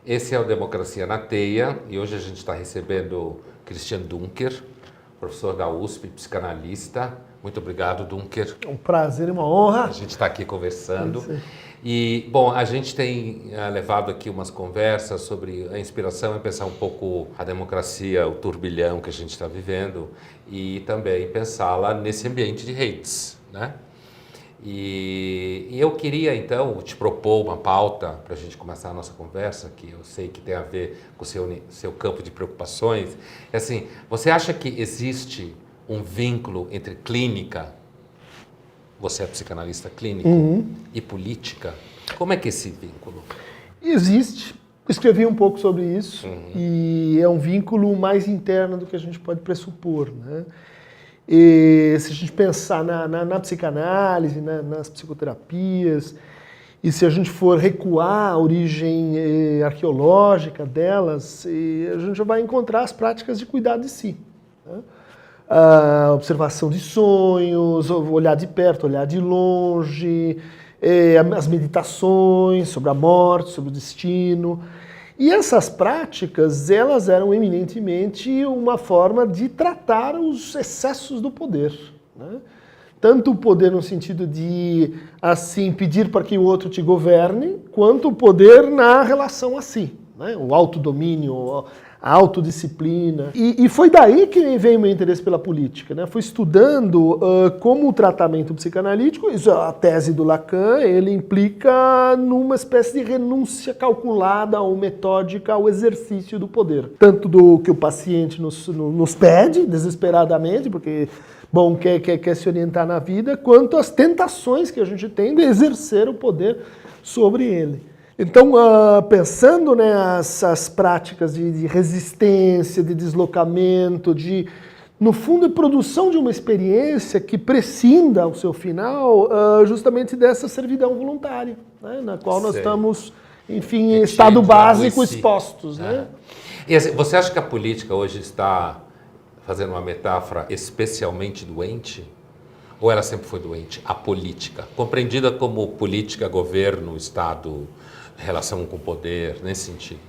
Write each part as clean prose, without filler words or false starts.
Esse é o Democracia na Teia e hoje a gente está recebendo Christian Dunker, professor da USP, psicanalista. Muito obrigado, Dunker. É um prazer e uma honra. A gente está aqui conversando. E, bom, a gente tem levado aqui umas conversas sobre a inspiração em pensar um pouco a democracia, o turbilhão que a gente está vivendo e também pensá-la nesse ambiente de redes, né? E eu queria, então, te propor uma pauta para a gente começar a nossa conversa, que eu sei que tem a ver com o seu campo de preocupações. É assim, você acha que existe um vínculo entre clínica, você é psicanalista clínico, e política? Como é que é esse vínculo? Existe. Escrevi um pouco sobre isso e é um vínculo mais interno do que a gente pode pressupor, né? E se a gente pensar na psicanálise, nas psicoterapias, e se a gente for recuar a origem arqueológica delas, a gente já vai encontrar as práticas de cuidado de si, né? A observação de sonhos, olhar de perto, olhar de longe, as meditações sobre a morte, sobre o destino. E essas práticas, elas eram eminentemente uma forma de tratar os excessos do poder, né? Tanto o poder no sentido de, assim, pedir para que o outro te governe, quanto o poder na relação a si, né? O autodomínio, a autodisciplina. E foi daí que veio o meu interesse pela política, né? Fui estudando como o tratamento psicanalítico, isso, a tese do Lacan, ele implica numa espécie de renúncia calculada ou metódica ao exercício do poder. Tanto do que o paciente nos pede, desesperadamente, porque, bom, quer se orientar na vida, quanto as tentações que a gente tem de exercer o poder sobre ele. Então, pensando nessas práticas de resistência, de deslocamento, no fundo, de produção de uma experiência que prescinda ao seu final justamente dessa servidão voluntária, né, na qual nós estamos, enfim, em estado básico expostos, né? E assim, você acha que a política hoje está, fazendo uma metáfora, especialmente doente? Ou ela sempre foi doente? A política, compreendida como política, governo, Estado, relação com o poder, nesse sentido?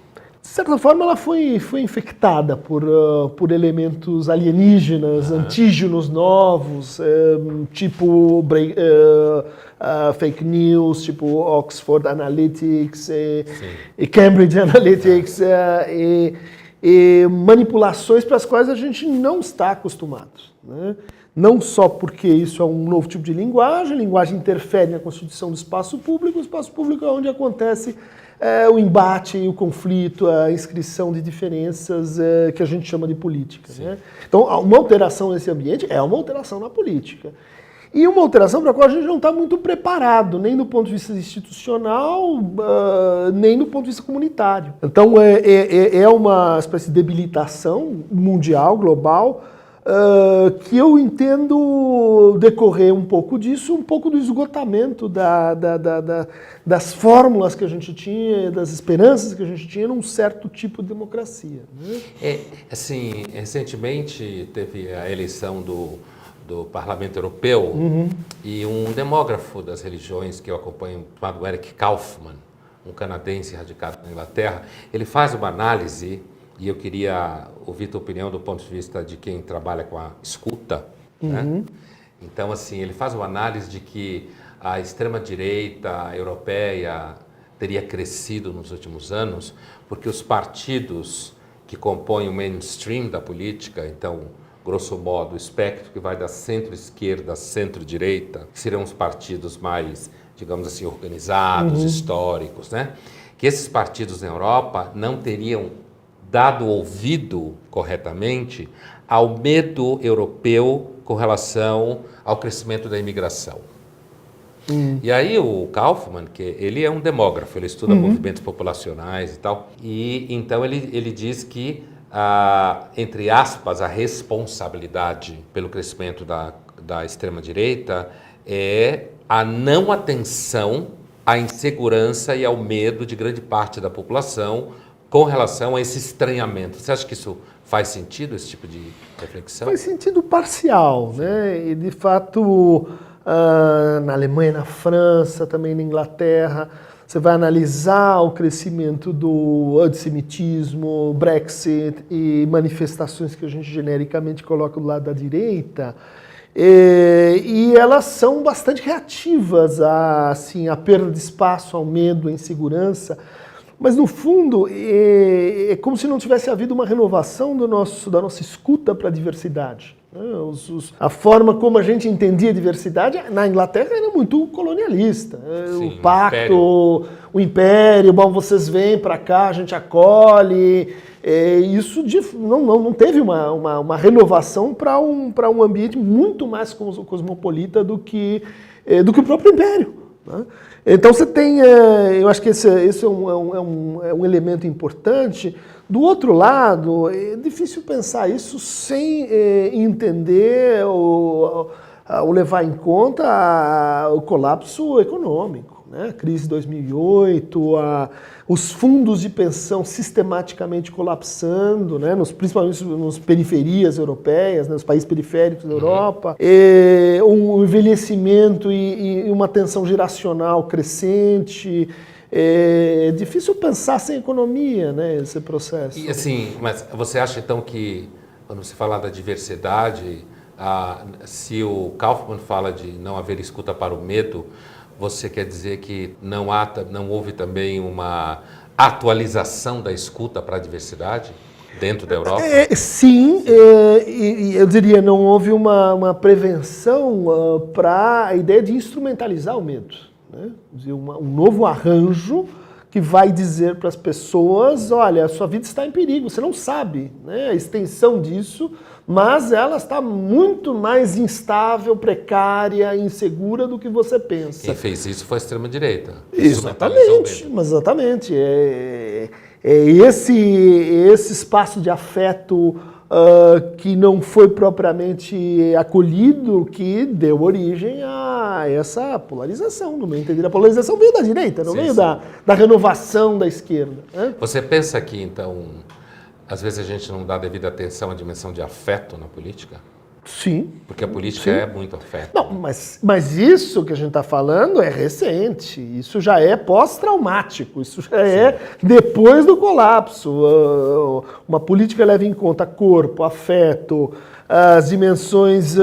De certa forma, ela foi infectada por elementos alienígenas, antígenos novos, tipo fake news, tipo Oxford Analytics e Cambridge Analytics, e manipulações para as quais a gente não está acostumado, né? Não só porque isso é um novo tipo de linguagem, a linguagem interfere na constituição do espaço público, o espaço público é onde acontece o embate, o conflito, a inscrição de diferenças que a gente chama de política, né? Então, uma alteração nesse ambiente é uma alteração na política. E uma alteração para a qual a gente não está muito preparado, nem do ponto de vista institucional, nem do ponto de vista comunitário. Então, é uma espécie de debilitação mundial, global, que eu entendo decorrer um pouco disso, um pouco do esgotamento das fórmulas que a gente tinha, das esperanças que a gente tinha num certo tipo de democracia, né? Assim, recentemente teve a eleição do Parlamento Europeu e um demógrafo das religiões que eu acompanho, chamado Eric Kaufmann, um canadense radicado na Inglaterra, ele faz uma análise. E eu queria ouvir tua opinião do ponto de vista de quem trabalha com a escuta, né? Então, assim, ele faz uma análise de que a extrema-direita europeia teria crescido nos últimos anos porque os partidos que compõem o mainstream da política, então, grosso modo, o espectro que vai da centro-esquerda à centro-direita, que seriam os partidos mais, digamos assim, organizados, históricos, né? Que esses partidos na Europa não teriam dado ouvido corretamente ao medo europeu com relação ao crescimento da imigração. E aí o Kaufmann, que ele é um demógrafo, ele estuda movimentos populacionais e tal, e então ele diz que, entre aspas, a responsabilidade pelo crescimento da extrema-direita é a não atenção à insegurança e ao medo de grande parte da população com relação a esse estranhamento. Você acha que isso faz sentido, esse tipo de reflexão? Faz sentido parcial, né? E, de fato, na Alemanha, na França, também na Inglaterra, você vai analisar o crescimento do antissemitismo, Brexit e manifestações que a gente genericamente coloca do lado da direita, e elas são bastante reativas à perda de espaço, ao medo, à insegurança. Mas, no fundo, é como se não tivesse havido uma renovação da nossa escuta para a diversidade. A forma como a gente entendia a diversidade na Inglaterra era muito colonialista. Sim, o pacto, o império, bom, vocês vêm para cá, a gente acolhe. Isso não teve uma renovação para um ambiente muito mais cosmopolita do que o próprio império, né? Então você tem, eu acho que esse é um elemento importante. Do outro lado, é difícil pensar isso sem entender ou levar em conta o colapso econômico, né? A crise de 2008, os fundos de pensão sistematicamente colapsando, né? Principalmente nas periferias europeias, né? Nos países periféricos da Europa, um envelhecimento e uma tensão geracional crescente. É difícil pensar sem economia, né, esse processo. E assim, mas você acha então que, quando você fala da diversidade, se o Kaufmann fala de não haver escuta para o medo, você quer dizer que não houve também uma atualização da escuta para a diversidade dentro da Europa? Sim, eu diria, não houve uma prevenção para a ideia de instrumentalizar o medo, né? Um novo arranjo que vai dizer para as pessoas, olha, a sua vida está em perigo, você não sabe, né, a extensão disso, mas ela está muito mais instável, precária, insegura do que você pensa. Quem fez isso foi a extrema-direita. Exatamente. Esse espaço de afeto que não foi propriamente acolhido que deu origem a essa polarização. No meu entender, a polarização veio da direita, não veio da renovação da esquerda, né? Você pensa que, então, às vezes a gente não dá devida atenção à dimensão de afeto na política? Sim. Porque a política é muito afeto. Não, mas isso que a gente está falando é recente, isso já é pós-traumático, isso já é depois do colapso. Uma política leva em conta corpo, afeto, as dimensões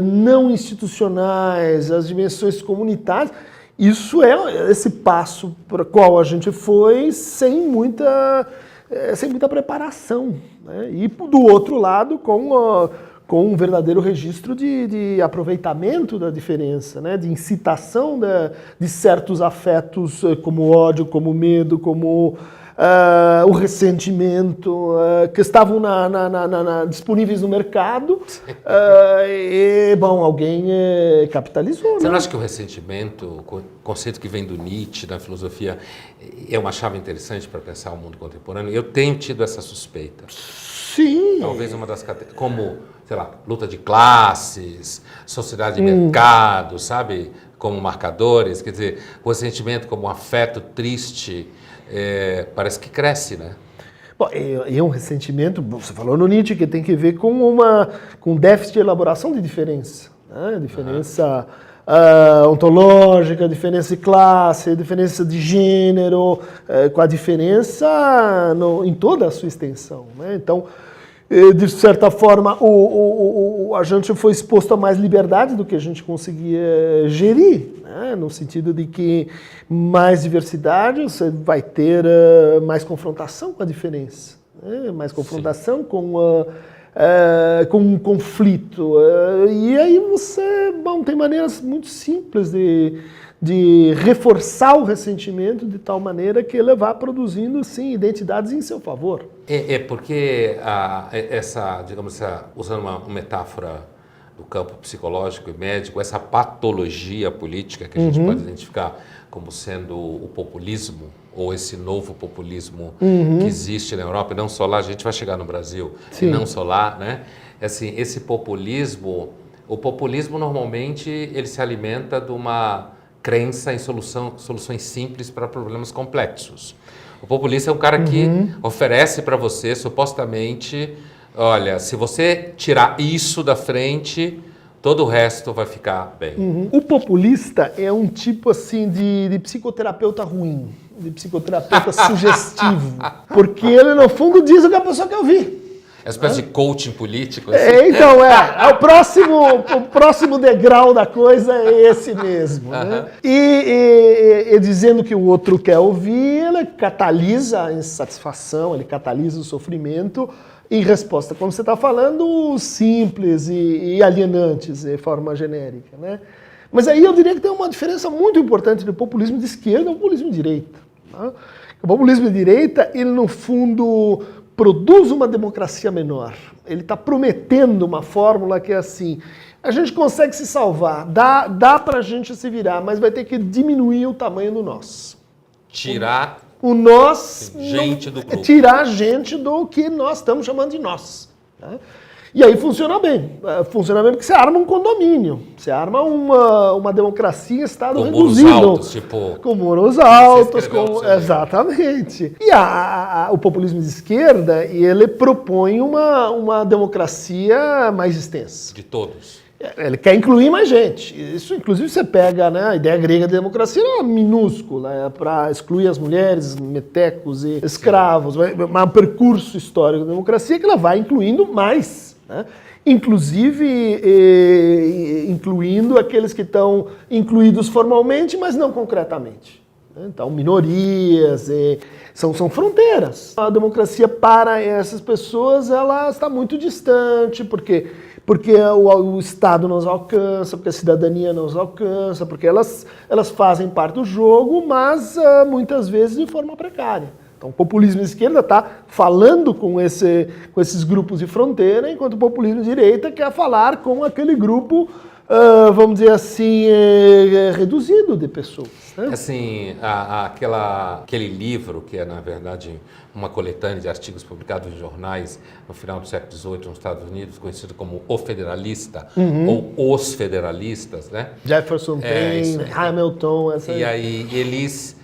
não institucionais, as dimensões comunitárias. Isso é esse passo para o qual a gente foi sem muita preparação, né? E do outro lado, com um verdadeiro registro de aproveitamento da diferença, né? De incitação de certos afetos, como o ódio, como o medo, como o ressentimento, que estavam disponíveis no mercado, alguém capitalizou. Você não acha que o ressentimento, o conceito que vem do Nietzsche, da filosofia, é uma chave interessante para pensar o mundo contemporâneo? Eu tenho tido essa suspeita. Sim. Talvez uma das categorias, como, sei lá, luta de classes, sociedade de mercado, sabe? Como marcadores, quer dizer, o ressentimento como um afeto triste, parece que cresce, né? Bom, é um ressentimento, você falou no Nietzsche, que tem que ver com déficit de elaboração de diferença, né? Diferença ontológica, diferença de classe, diferença de gênero, com a diferença em toda a sua extensão, né? Então, de certa forma, a gente foi exposto a mais liberdade do que a gente conseguia gerir, né? No sentido de que mais diversidade, você vai ter mais confrontação com a diferença, né? Mais confrontação com um conflito. E aí tem maneiras muito simples de reforçar o ressentimento de tal maneira que ele vá produzindo, sim, identidades em seu favor. Porque usando uma metáfora do campo psicológico e médico, essa patologia política que a gente pode identificar como sendo o populismo, ou esse novo populismo que existe na Europa, e não só lá, a gente vai chegar no Brasil, e não só lá, né? Assim, esse populismo, o populismo normalmente ele se alimenta de uma crença em soluções simples para problemas complexos. O populista é um cara que oferece para você, supostamente, olha, se você tirar isso da frente, todo o resto vai ficar bem. O populista é um tipo assim de psicoterapeuta ruim, de psicoterapeuta sugestivo, porque ele no fundo diz o que a pessoa quer ouvir. É uma espécie de coaching político. Assim. Então, o próximo degrau da coisa é esse mesmo. Né? E dizendo que o outro quer ouvir, ele catalisa a insatisfação, ele catalisa o sofrimento em resposta, como você está falando, simples e alienantes, de forma genérica. Né? Mas aí eu diria que tem uma diferença muito importante entre o populismo de esquerda e o populismo de direita. Tá? O populismo de direita, ele no fundo produz uma democracia menor. Ele está prometendo uma fórmula que é assim, a gente consegue se salvar, dá para a gente se virar, mas vai ter que diminuir o tamanho do nós. Tirar o nós, gente do grupo. Tirar a gente do que nós estamos chamando de nós. Tá? E aí funciona bem. Funciona bem porque você arma um condomínio. Você arma uma democracia em estado com reduzido. Muros altos, tipo... Com muros altos. Exatamente. E o populismo de esquerda, ele propõe uma democracia mais extensa. De todos. Ele quer incluir mais gente. Isso, inclusive, você pega, né, a ideia grega de democracia, era minúscula, é para excluir as mulheres, metecos e escravos. Um percurso histórico da democracia que ela vai incluindo mais. Né? Inclusive, incluindo aqueles que estão incluídos formalmente, mas não concretamente. Então, minorias, são fronteiras. A democracia para essas pessoas, ela está muito distante, porque o Estado não os alcança, porque a cidadania não os alcança, porque elas fazem parte do jogo, mas muitas vezes de forma precária. Então o populismo de esquerda está falando com esses grupos de fronteira, enquanto o populismo de direita quer falar com aquele grupo, vamos dizer assim, reduzido de pessoas. Né? Assim, aquele livro, que é, na verdade, uma coletânea de artigos publicados em jornais no final do século XVIII nos Estados Unidos, conhecido como O Federalista, ou Os Federalistas, né? Jefferson, Payne, Hamilton... E aí, eles,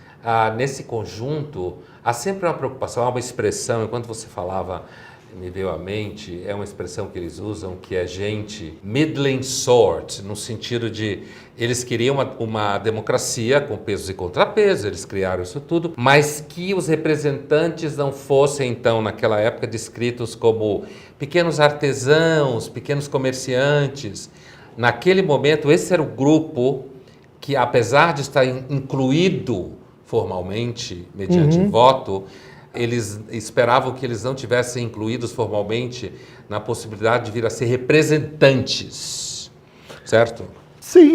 nesse conjunto, há sempre uma preocupação, há uma expressão, enquanto você falava... me veio à mente, é uma expressão que eles usam, que é gente middling sort, no sentido de eles queriam uma democracia com pesos e contrapesos, eles criaram isso tudo, mas que os representantes não fossem, então, naquela época, descritos como pequenos artesãos, pequenos comerciantes. Naquele momento, esse era o grupo que, apesar de estar incluído formalmente, mediante voto, eles esperavam que eles não tivessem incluídos formalmente na possibilidade de vir a ser representantes, certo? Sim,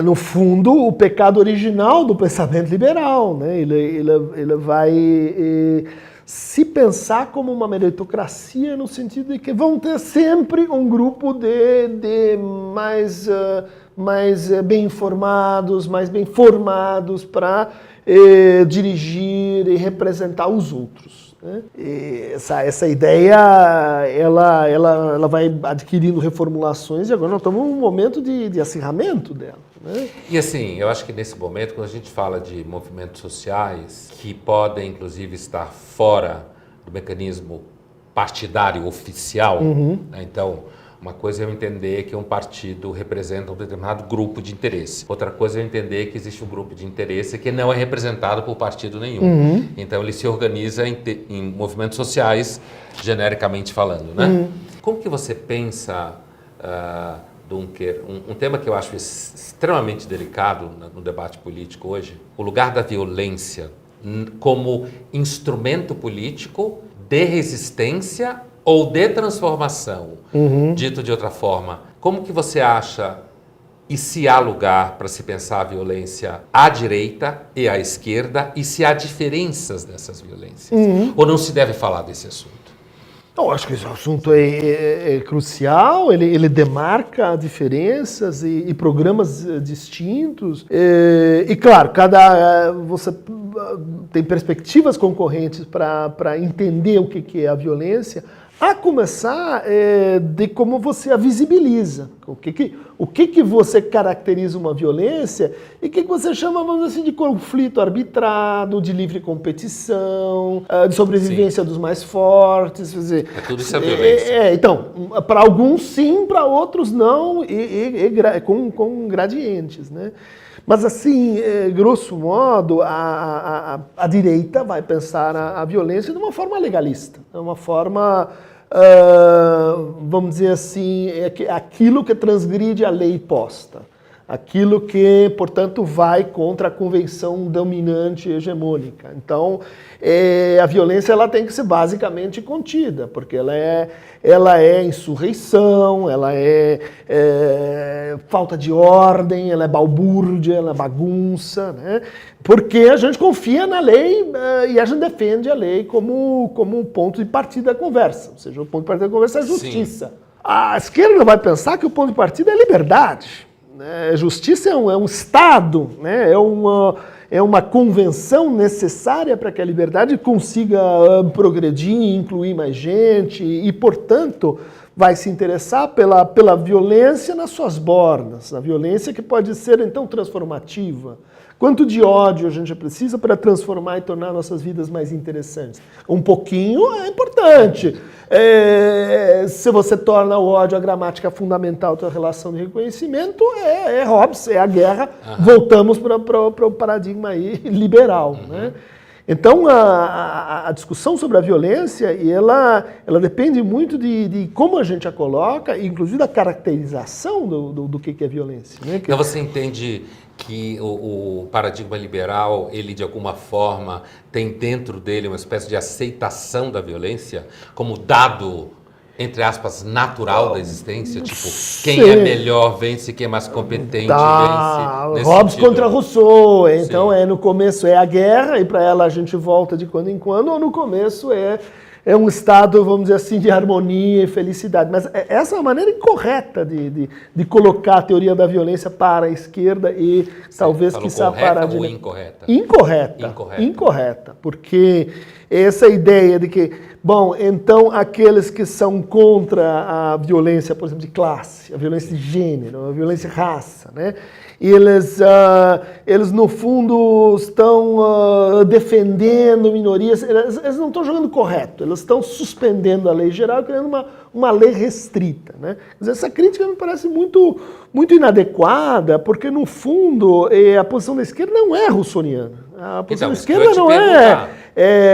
no fundo o pecado original do pensamento liberal, né? Ele vai se pensar como uma meritocracia no sentido de que vão ter sempre um grupo de mais bem informados, mais bem formados para dirigir e representar os outros. Né? Essa ideia ela vai adquirindo reformulações e agora nós estamos num momento de acirramento dela. Né? E assim, eu acho que nesse momento, quando a gente fala de movimentos sociais que podem inclusive estar fora do mecanismo partidário oficial, né? Então, uma coisa é eu entender que um partido representa um determinado grupo de interesse. Outra coisa é eu entender que existe um grupo de interesse que não é representado por partido nenhum. Então ele se organiza em movimentos sociais, genericamente falando. Né? Como que você pensa, Dunker, um tema que eu acho extremamente delicado no debate político hoje, o lugar da violência como instrumento político de resistência ou de transformação, dito de outra forma, como que você acha e se há lugar para se pensar a violência à direita e à esquerda e se há diferenças dessas violências? Ou não se deve falar desse assunto? Eu acho que esse assunto é crucial, ele demarca diferenças e programas distintos. E claro, você tem perspectivas concorrentes para entender o que é a violência, a começar de como você a visibiliza, o o que você caracteriza uma violência e o que você chama, vamos dizer assim, de conflito arbitrado, de livre competição, de sobrevivência dos mais fortes. Quer dizer, Tudo isso é violência. Então, para alguns sim, para outros não, com gradientes, né? Mas assim, grosso modo, a direita vai pensar a violência de uma forma legalista, de uma forma, vamos dizer assim, aquilo que transgride a lei posta, aquilo que, portanto, vai contra a convenção dominante e hegemônica. Então, a violência ela tem que ser basicamente contida, porque ela é insurreição, ela é falta de ordem, ela é balbúrdia, ela é bagunça, né? Porque a gente confia na lei e a gente defende a lei como ponto de partida da conversa. Ou seja, o ponto de partida da conversa é a justiça. Sim. A esquerda vai pensar que o ponto de partida é a liberdade. Justiça é um Estado, né? É uma convenção necessária para que a liberdade consiga progredir, incluir mais gente e, portanto, vai se interessar pela violência nas suas bordas, a violência que pode ser, então, transformativa. Quanto de ódio a gente precisa para transformar e tornar nossas vidas mais interessantes? Um pouquinho é importante. Se você torna o ódio a gramática fundamental da relação de reconhecimento, é Hobbes, é a guerra. Uhum. Voltamos para o paradigma aí liberal. Uhum. Né? Então, a discussão sobre a violência, ela depende muito de como a gente a coloca, inclusive da caracterização do que é violência. Né? Então, você entende que o paradigma liberal, ele de alguma forma tem dentro dele uma espécie de aceitação da violência como dado, entre aspas, natural da existência? Tipo, quem é melhor vence, quem é mais competente vence. Hobbes contra Rousseau. Então, no começo é a guerra e para ela a gente volta de quando em quando, ou no começo é um estado, vamos dizer assim, de harmonia e felicidade. Mas essa é uma maneira incorreta de colocar a teoria da violência para a esquerda e talvez quiçá para a direita. Incorreta? Incorreta. Porque essa ideia de que, bom, então aqueles que são contra a violência, por exemplo, de classe, a violência de gênero, a violência de raça, né? Eles no fundo estão defendendo minorias, eles não estão jogando correto, eles estão suspendendo a lei geral e criando uma lei restrita. Né? Mas essa crítica me parece muito, muito inadequada, porque no fundo a posição da esquerda não é russoniana. A posição da esquerda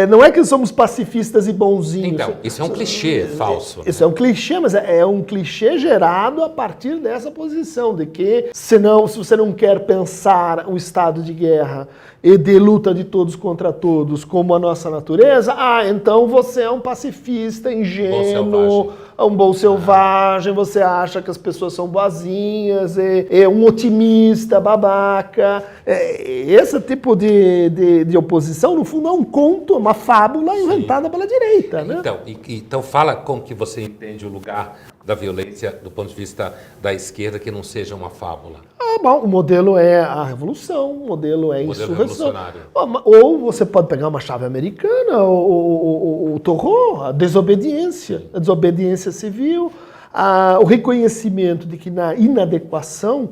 não é que somos pacifistas e bonzinhos. Então, isso é um clichê falso. Isso é um clichê, mas é um clichê gerado a partir dessa posição, de que se você não quer pensar o estado de guerra e de luta de todos contra todos como a nossa natureza, então você é um pacifista, ingênuo, um bom selvagem, você acha que as pessoas são boazinhas, é um otimista, babaca. Esse tipo de oposição, no fundo, é um conto, uma fábula inventada pela direita. Né? Então fala como que você entende o lugar da violência do ponto de vista da esquerda que não seja uma fábula. Bom, o modelo é a revolução, o modelo é a insurreição. Revolucionário. Ou você pode pegar uma chave americana, o terror, a desobediência civil, o reconhecimento de que na inadequação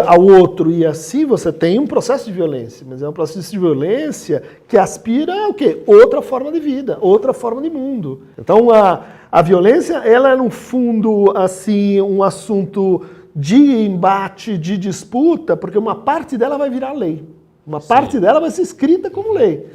ao outro e a si, você tem um processo de violência, mas é um processo de violência que aspira a o quê? Outra forma de vida, outra forma de mundo. Então, a violência, ela é, no fundo, assim, um assunto de embate, de disputa, porque uma parte dela vai virar lei. Uma parte dela vai ser escrita como lei.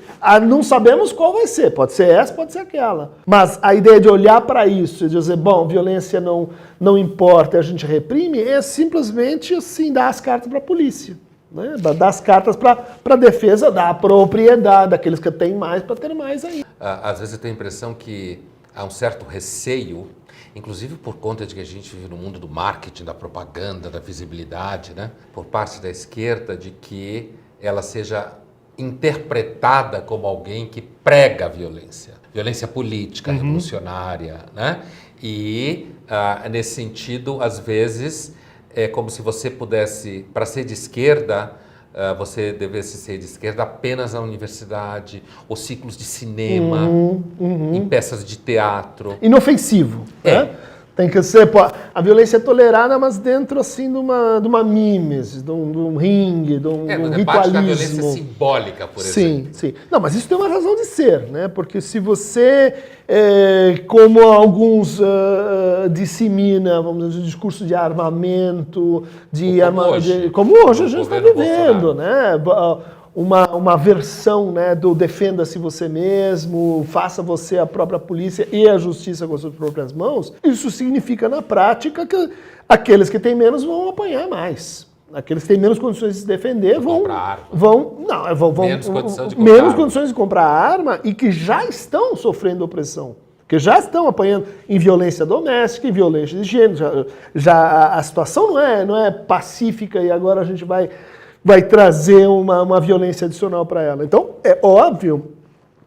Não sabemos qual vai ser. Pode ser essa, pode ser aquela. Mas a ideia de olhar para isso e dizer, bom, violência não importa, a gente reprime, é simplesmente assim, dar as cartas para a polícia. Né? Dar as cartas para a defesa da propriedade, daqueles que têm mais, para ter mais aí. Às vezes eu tenho a impressão que há um certo receio, inclusive por conta de que a gente vive no mundo do marketing, da propaganda, da visibilidade, né? Por parte da esquerda, de que ela seja interpretada como alguém que prega a violência. Violência política, revolucionária, né? E, nesse sentido, às vezes, é como se você pudesse, para ser de esquerda, você devesse ser de esquerda apenas na universidade, ou ciclos de cinema, em peças de teatro. Inofensivo. Né? Tem que ser, pô, a violência é tolerada, mas dentro assim de uma mimes, de um ringue, de um no ritualismo. debate da violência simbólica, por exemplo. Sim. Não, mas isso tem uma razão de ser, né? Porque se você, como alguns dissemina, vamos dizer, o discurso de armamento, como hoje a gente está vivendo, né? Uma versão, né, do defenda-se você mesmo, faça você a própria polícia e a justiça com as suas próprias mãos, isso significa na prática que aqueles que têm menos vão apanhar mais. Aqueles que têm menos condições de se defender vão menos condições de comprar arma e que já estão sofrendo opressão. Que já estão apanhando em violência doméstica, em violência de gênero. Já a situação não é pacífica e agora a gente vai trazer uma violência adicional para ela. Então, é óbvio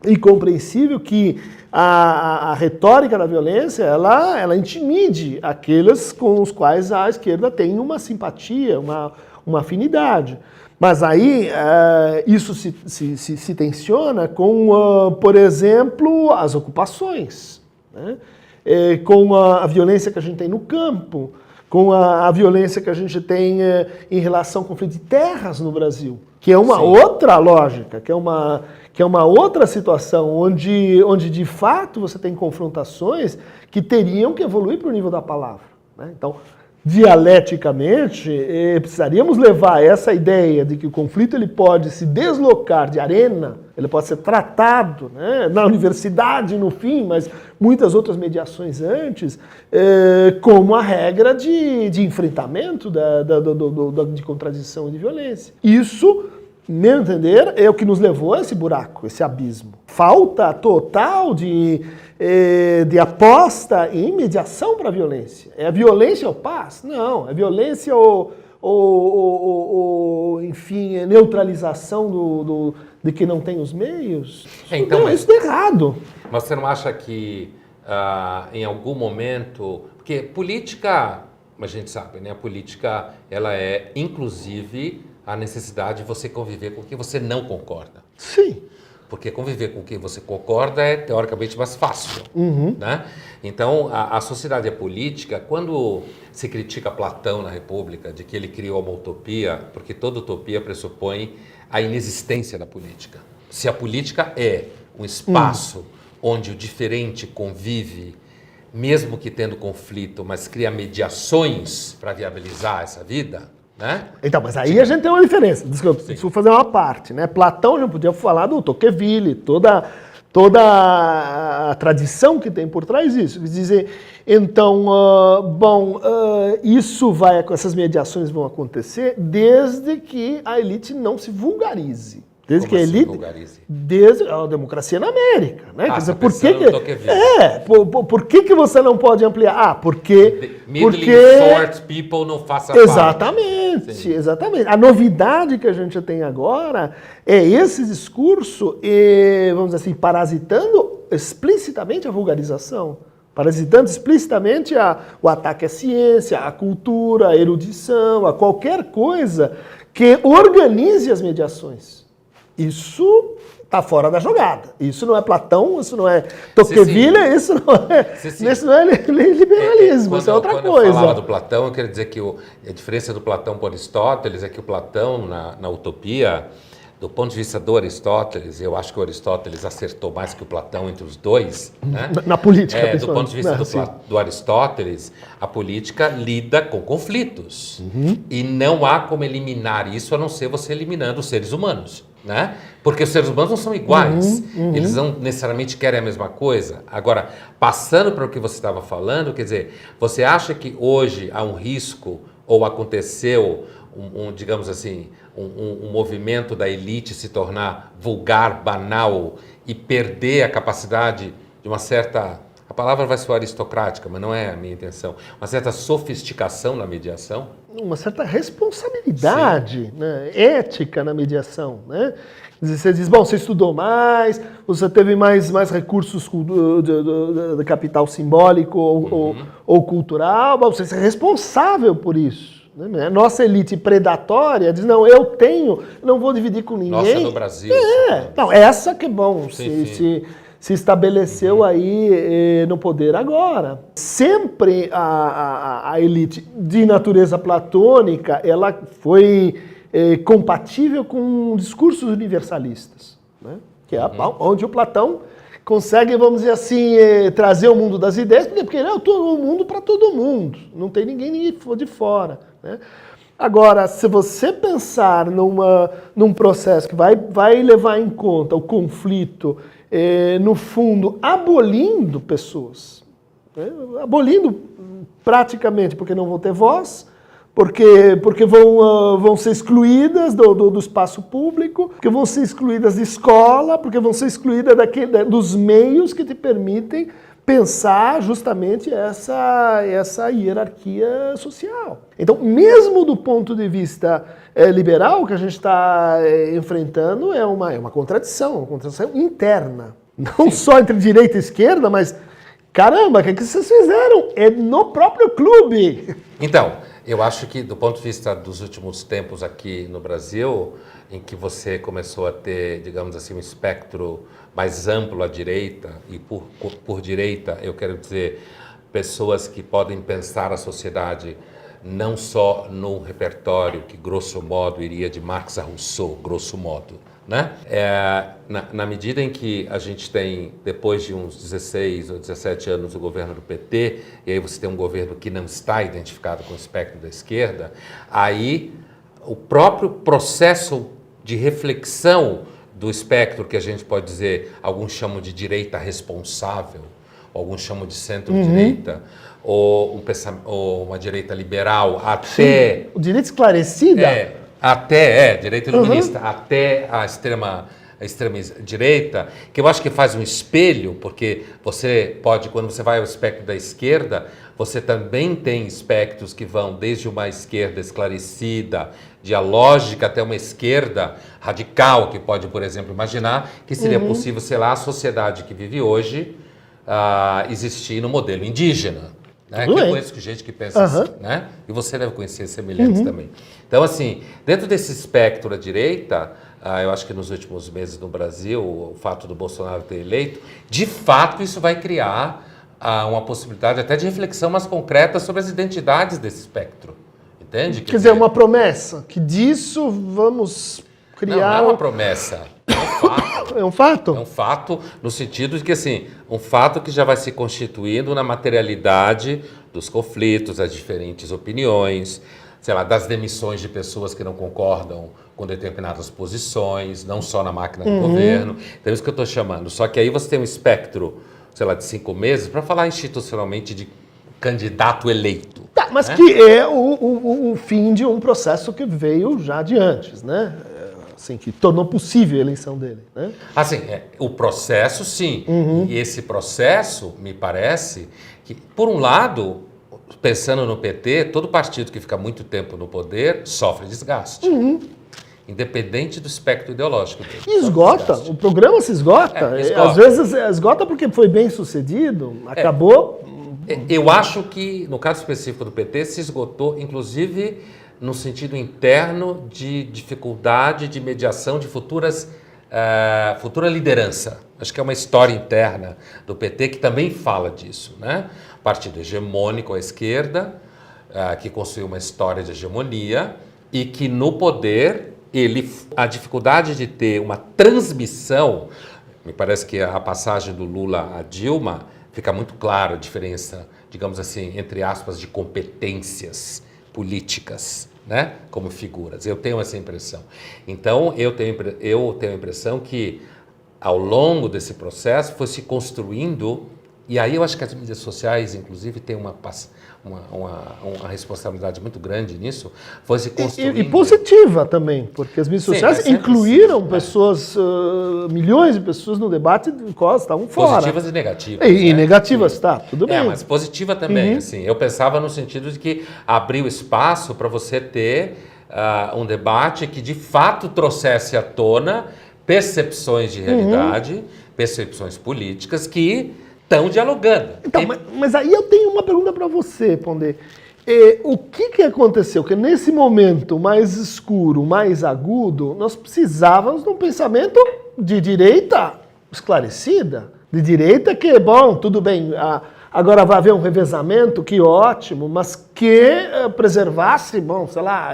e compreensível que a retórica da violência, ela intimide aqueles com os quais a esquerda tem uma simpatia, uma afinidade. Mas aí isso se tensiona com, por exemplo, as ocupações, né? Com a violência que a gente tem no campo, com a violência que a gente tem em relação ao conflito de terras no Brasil, que é uma outra lógica, que é uma outra situação, onde de fato você tem confrontações que teriam que evoluir para o nível da palavra, né? Então, dialeticamente, precisaríamos levar essa ideia de que o conflito ele pode se deslocar de arena, ele pode ser tratado, né, na universidade no fim, mas muitas outras mediações antes, como a regra de enfrentamento de contradição e de violência. Isso, meu entender, é o que nos levou a esse buraco, esse abismo. Falta total de aposta em mediação para a violência. É a violência ou paz? Não, é violência ou enfim, neutralização de que não tem os meios. Então, não, isso é errado. Mas você não acha que em algum momento... Porque política, a gente sabe, né? A política, ela é inclusive a necessidade de você conviver com quem você não concorda. Sim. Porque conviver com quem você concorda é teoricamente mais fácil, né? Então, a sociedade e a política, quando se critica Platão na República, de que ele criou uma utopia, porque toda utopia pressupõe a inexistência da política. Se a política é um espaço onde o diferente convive, mesmo que tendo conflito, mas cria mediações para viabilizar essa vida, né? Então, mas aí a gente tem uma diferença. Desculpa, preciso fazer uma parte, né? Platão já podia falar do Tocqueville, toda a tradição que tem por trás disso. Quer dizer, então, essas mediações vão acontecer desde que a elite não se vulgarize. Desde Como que a elite, vulgarize? Desde a democracia na América, né? Quer dizer, por que você não pode ampliar? Porque short people não faça parte. Exatamente. A novidade que a gente tem agora é esse discurso, vamos dizer assim, parasitando explicitamente a vulgarização, parasitando explicitamente o ataque à ciência, à cultura, à erudição, a qualquer coisa que organize as mediações. Isso está fora da jogada. Isso não é Platão, isso não é Tocqueville, isso não é liberalismo, isso é outra coisa. Quando eu falava do Platão, eu quero dizer que a diferença do Platão para Aristóteles é que o Platão, na utopia, do ponto de vista do Aristóteles, eu acho que o Aristóteles acertou mais que o Platão entre os dois, né? Na política, do ponto de vista do Aristóteles, a política lida com conflitos. E não há como eliminar isso, a não ser você eliminando os seres humanos, né? Porque os seres humanos não são iguais, eles não necessariamente querem a mesma coisa. Agora, passando para o que você estava falando, quer dizer, você acha que hoje há um risco, ou aconteceu, digamos assim, um movimento da elite se tornar vulgar, banal e perder a capacidade de uma certa... A palavra vai soar aristocrática, mas não é a minha intenção. Uma certa sofisticação na mediação? Uma certa responsabilidade, né, ética na mediação, né? Você diz, bom, você estudou mais, você teve mais recursos de capital simbólico ou cultural, você é responsável por isso. Né? Nossa elite predatória diz, não, não vou dividir com ninguém. Nossa, no Brasil. Não, essa que é bom. se estabeleceu aí no poder. Agora, sempre a elite de natureza platônica, ela foi compatível com discursos universalistas, né? Que é onde o Platão consegue, vamos dizer assim, trazer o mundo das ideias, porque ele é o mundo para todo mundo, não tem ninguém de fora, né? Agora, se você pensar num processo que vai levar em conta o conflito, no fundo, abolindo pessoas, né? Abolindo praticamente porque não vão ter voz, porque vão ser excluídas do espaço público, porque vão ser excluídas de escola, porque vão ser excluídas dos meios que te permitem pensar justamente essa hierarquia social. Então, mesmo do ponto de vista liberal, o que a gente está enfrentando é uma contradição interna. Não só entre direita e esquerda, mas, caramba, o que vocês fizeram? É no próprio clube. Então, eu acho que do ponto de vista dos últimos tempos aqui no Brasil, em que você começou a ter, digamos assim, um espectro mais amplo à direita, e por direita eu quero dizer pessoas que podem pensar a sociedade não só num repertório que, grosso modo, iria de Marx a Rousseau, grosso modo, né? Na medida em que a gente tem, depois de uns 16 ou 17 anos, o governo do PT, e aí você tem um governo que não está identificado com o espectro da esquerda, aí o próprio processo de reflexão do espectro, que a gente pode dizer, alguns chamam de direita responsável, alguns chamam de centro-direita, ou uma direita liberal, até... Sim, o direita esclarecida? Direita iluminista, até a extrema direita, que eu acho que faz um espelho, porque você pode, quando você vai ao espectro da esquerda, você também tem espectros que vão desde uma esquerda esclarecida, dialógica, até uma esquerda radical, que pode, por exemplo, imaginar que seria possível, sei lá, a sociedade que vive hoje existir no modelo indígena. Né? Que eu conheço gente que pensa assim, né? E você deve conhecer semelhantes também. Então, assim, dentro desse espectro à direita, eu acho que nos últimos meses no Brasil, o fato do Bolsonaro ter eleito, de fato isso vai criar uma possibilidade até de reflexão mais concreta sobre as identidades desse espectro. Entende? Quer dizer, uma promessa, que disso vamos criar... Não é uma promessa, é um fato. É um fato? É um fato no sentido de que, assim, um fato que já vai se constituindo na materialidade dos conflitos, das diferentes opiniões, sei lá, das demissões de pessoas que não concordam com determinadas posições, não só na máquina do governo. Então é isso que eu estou chamando. Só que aí você tem um espectro, sei lá, de 5 meses, para falar institucionalmente de candidato eleito. Tá, mas né? Que é o fim de um processo que veio já de antes, né? Assim, que tornou possível a eleição dele, né? Assim, o processo, sim. E esse processo, me parece, que, por um lado, pensando no PT, todo partido que fica muito tempo no poder sofre desgaste. Independente do espectro ideológico dele. E esgota, o programa se esgota. Esgota. Às vezes esgota porque foi bem sucedido, acabou... Eu acho que, no caso específico do PT, se esgotou, inclusive, no sentido interno de dificuldade de mediação de futura liderança. Acho que é uma história interna do PT que também fala disso, né? Partido hegemônico à esquerda, que construiu uma história de hegemonia e que no poder, a dificuldade de ter uma transmissão, me parece que a passagem do Lula a Dilma fica muito clara a diferença, digamos assim, entre aspas, de competências políticas, né, como figuras. Eu tenho essa impressão. Então, eu tenho a impressão que, ao longo desse processo, foi se construindo, e aí eu acho que as mídias sociais, inclusive, têm uma responsabilidade muito grande nisso, foi se construindo... E positiva também, porque as mídias sociais incluíram pessoas, milhões de pessoas no debate de qual estavam fora. Positivas e negativas. E negativas, tá, tudo bem. Mas positiva também, assim. Eu pensava no sentido de que abriu espaço para você ter um debate que, de fato, trouxesse à tona percepções de realidade, percepções políticas que... estão dialogando. Então, mas aí eu tenho uma pergunta para você, Pondé. O que aconteceu? Que nesse momento mais escuro, mais agudo, nós precisávamos de um pensamento de direita esclarecida, de direita que, bom, tudo bem, agora vai haver um revezamento, que ótimo, mas que preservasse, bom, sei lá,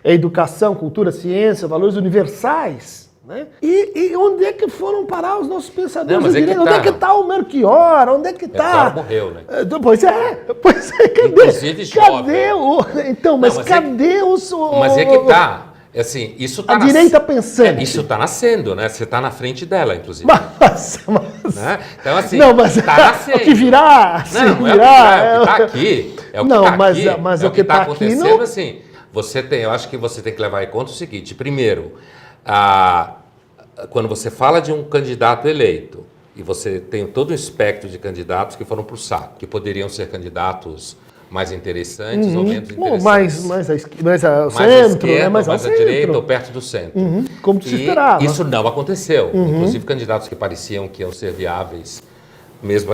educação, cultura, ciência, valores universais. Né? E onde é que foram parar os nossos pensadores de direita? Onde é que está o Melchior? Onde é que está? Melchior morreu, né? Pois é, cadê? Inclusive cadê o... Então, mas cadê os... Mas é que está... Assim, isso tá a direita pensante. Isso está nascendo, né? Você está na frente dela, inclusive. Mas... Né? Então, assim, não, mas está nascendo. O que virá, não é o que está aqui. É o que está aqui. Mas é o que está acontecendo, não... assim. Eu acho que você tem que levar em conta o seguinte. Primeiro, quando você fala de um candidato eleito, e você tem todo um espectro de candidatos que foram para o saco, que poderiam ser candidatos mais interessantes ou menos interessantes. Mais ao centro, esquerda, mais à direita ou perto do centro. Como se esperava. Isso não aconteceu. Inclusive, candidatos que pareciam que iam ser viáveis, mesmo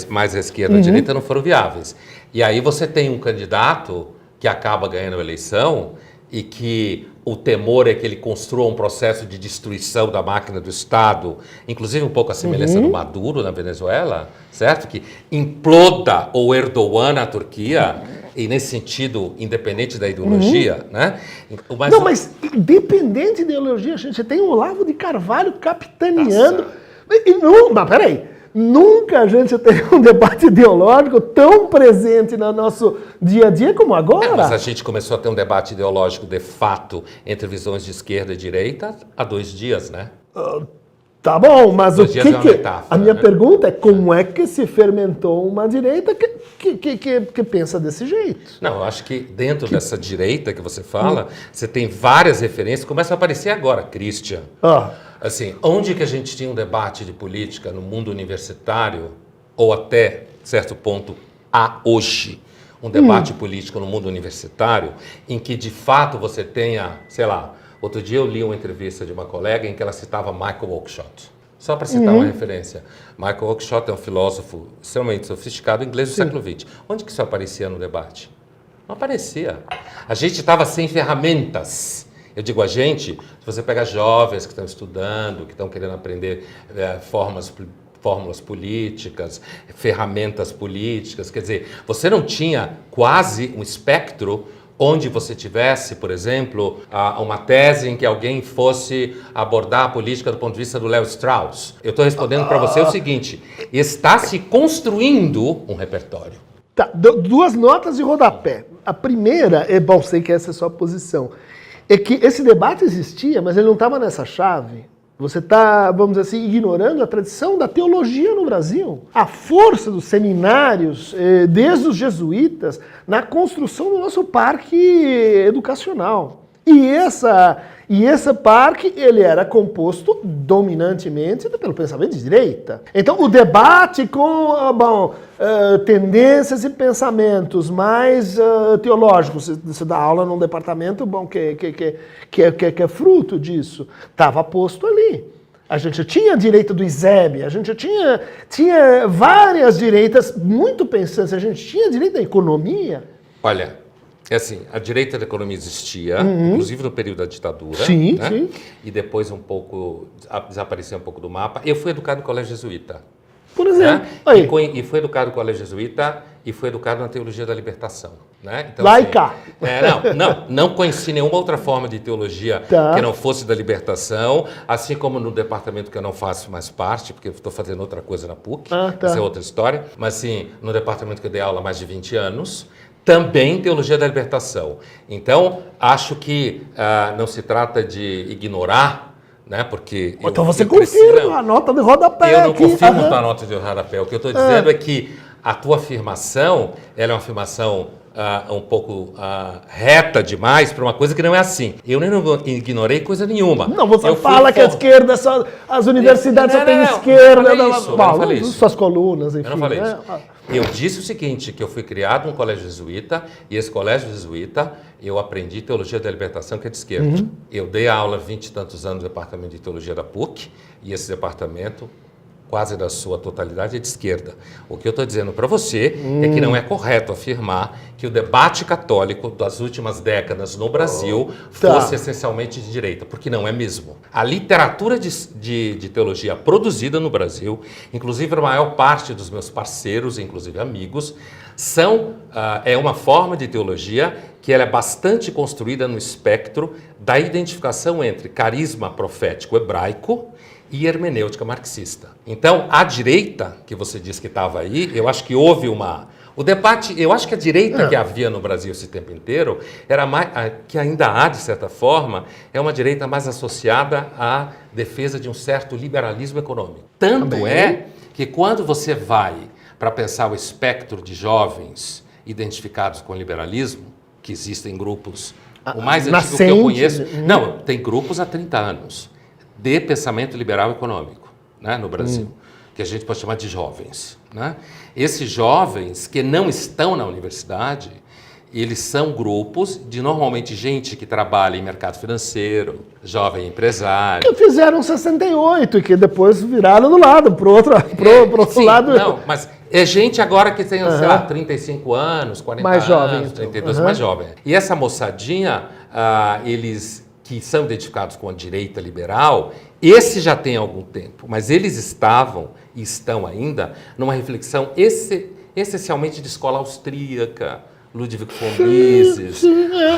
mais à esquerda ou à direita, não foram viáveis. E aí você tem um candidato que acaba ganhando a eleição e que o temor é que ele construa um processo de destruição da máquina do Estado, inclusive um pouco a semelhança do Maduro na Venezuela, certo? Que imploda o Erdogan na Turquia, e nesse sentido, independente da ideologia, né? Mas independente da ideologia, a gente tem o Olavo de Carvalho capitaneando. Mas peraí. Nunca a gente teve um debate ideológico tão presente no nosso dia a dia como agora. Mas a gente começou a ter um debate ideológico de fato entre visões de esquerda e direita há 2 dias, né? Tá bom, mas o que metáfora, a minha pergunta é como é que se fermentou uma direita que pensa desse jeito? Não, eu acho que dentro dessa direita que você fala, você tem várias referências, começam a aparecer agora, Christian. Assim, onde que a gente tinha um debate de política no mundo universitário, ou até certo ponto há hoje, um debate político no mundo universitário, em que de fato você tenha, sei lá, outro dia eu li uma entrevista de uma colega em que ela citava Michael Oakeshott. Só para citar uma referência. Michael Oakeshott é um filósofo extremamente sofisticado inglês do século XX. Onde que isso aparecia no debate? Não aparecia. A gente estava sem ferramentas. Eu digo a gente, se você pega jovens que estão estudando, que estão querendo aprender fórmulas políticas, ferramentas políticas, quer dizer, você não tinha quase um espectro onde você tivesse, por exemplo, uma tese em que alguém fosse abordar a política do ponto de vista do Léo Strauss. Eu estou respondendo para você o seguinte, está se construindo um repertório. Tá, 2 notas de rodapé. A primeira, sei que essa é a sua posição, é que esse debate existia, mas ele não estava nessa chave. Você está, vamos dizer assim, ignorando a tradição da teologia no Brasil. A força dos seminários, desde os jesuítas, na construção do nosso parque educacional. E esse parque, ele era composto dominantemente pelo pensamento de direita. Então, o debate com, tendências e pensamentos mais teológicos, você dá aula num departamento que é fruto disso, estava posto ali. A gente tinha a direita do ISEB, a gente tinha várias direitas muito pensantes, a gente tinha a direita da economia. Olha, é assim, a direita da economia existia, inclusive no período da ditadura, sim, né? Sim. E depois desapareceu um pouco do mapa. Eu fui educado no colégio jesuíta. Por exemplo. Né? E fui educado no colégio jesuíta e fui educado na teologia da libertação. Né? Então, laica. Assim, não conheci nenhuma outra forma de teologia que não fosse da libertação, assim como no departamento que eu não faço mais parte, porque estou fazendo outra coisa na PUC, essa é outra história, mas sim, no departamento que eu dei aula há mais de 20 anos, também teologia da libertação. Então, acho que não se trata de ignorar, né? Porque então você confirma a nota de rodapé. Eu não confirmo a nota de rodapé. O que eu estou dizendo é que a tua afirmação, ela é uma afirmação um pouco reta demais para uma coisa que não é assim. Eu nem não ignorei coisa nenhuma. Não, você fala que a esquerda, as universidades só têm esquerda. Eu não falei isso. Suas colunas, enfim. Eu não falei isso. Eu disse o seguinte, que eu fui criado num colégio jesuíta, e esse colégio jesuíta, eu aprendi teologia da libertação, que é de esquerda. Eu dei aula há 20 e tantos anos no departamento de teologia da PUC, e esse departamento quase da sua totalidade, é de esquerda. O que eu estou dizendo para você é que não é correto afirmar que o debate católico das últimas décadas no Brasil fosse essencialmente de direita, porque não é mesmo. A literatura de teologia produzida no Brasil, inclusive a maior parte dos meus parceiros, inclusive amigos, é uma forma de teologia que ela é bastante construída no espectro da identificação entre carisma profético hebraico e hermenêutica marxista. Então, a direita, que você disse que estava aí, eu acho que houve o debate, eu acho que a direita que havia no Brasil esse tempo inteiro, era mais, que ainda há, de certa forma, é uma direita mais associada à defesa de um certo liberalismo econômico. Tanto é que quando você vai para pensar o espectro de jovens identificados com o liberalismo, que existem grupos, o mais antigo que eu conheço... Não, tem grupos há 30 anos de pensamento liberal econômico, né, no Brasil, que a gente pode chamar de jovens. Né? Esses jovens que não estão na universidade, eles são grupos de normalmente gente que trabalha em mercado financeiro, jovem empresário. Que fizeram 68 e que depois viraram do lado, pro outro lado. Não, mas é gente agora que tem, sei lá, 35 anos, 40 mais anos, jovem, 32, mais jovem. E essa moçadinha, eles que são identificados com a direita liberal, esse já tem algum tempo, mas eles estavam e estão ainda numa reflexão essencialmente de escola austríaca, Ludwig von Mises,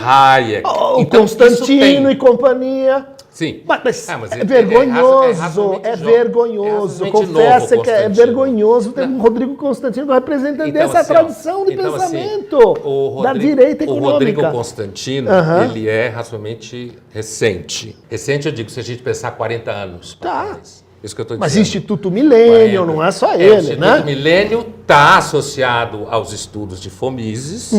Hayek. Então, Constantino e companhia. Sim. Mas é vergonhoso, vergonhoso. Confessa que é vergonhoso ter um Rodrigo Constantino representante dessa tradição de pensamento da direita econômica. O Rodrigo Constantino, ele é razoavelmente recente. Recente, eu digo, se a gente pensar 40 anos. Isso que eu estou dizendo. Mas Instituto Milênio, não é só ele, o Instituto Milênio está associado aos estudos de Fomises,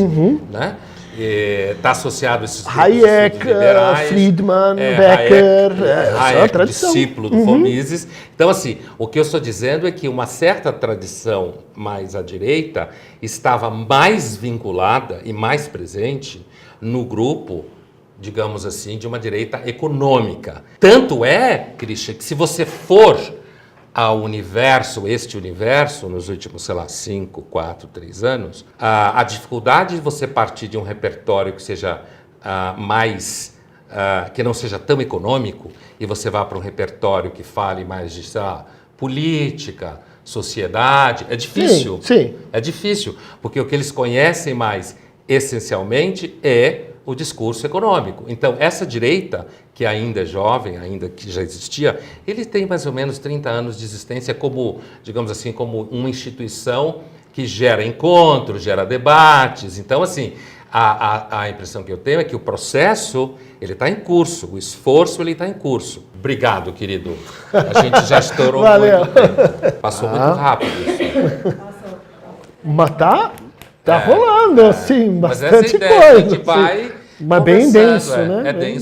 né? Está associado a esses Hayek, liberais, Friedman, Becker, Hayek, discípulo do Fomises. Então, assim, o que eu estou dizendo é que uma certa tradição mais à direita estava mais vinculada e mais presente no grupo, digamos assim, de uma direita econômica. Tanto é, Christian, que se você for ao universo, este universo, nos últimos, sei lá, 5, 4, 3 anos, a dificuldade de você partir de um repertório que seja que não seja tão econômico, e você vá para um repertório que fale mais de, sei lá, política, sociedade, é difícil. Sim. É difícil, porque o que eles conhecem mais, essencialmente, é o discurso econômico. Então, essa direita, que ainda é jovem, ainda que já existia, ele tem mais ou menos 30 anos de existência como, digamos assim, como uma instituição que gera encontros, gera debates. Então, assim, a impressão que eu tenho é que o processo, ele está em curso, o esforço, ele está em curso. Obrigado, querido. A gente já estourou muito tempo. Passou muito rápido isso. Mas tá rolando, assim, bastante mas essa ideia, coisa. A gente vai mas bem denso, né? É denso,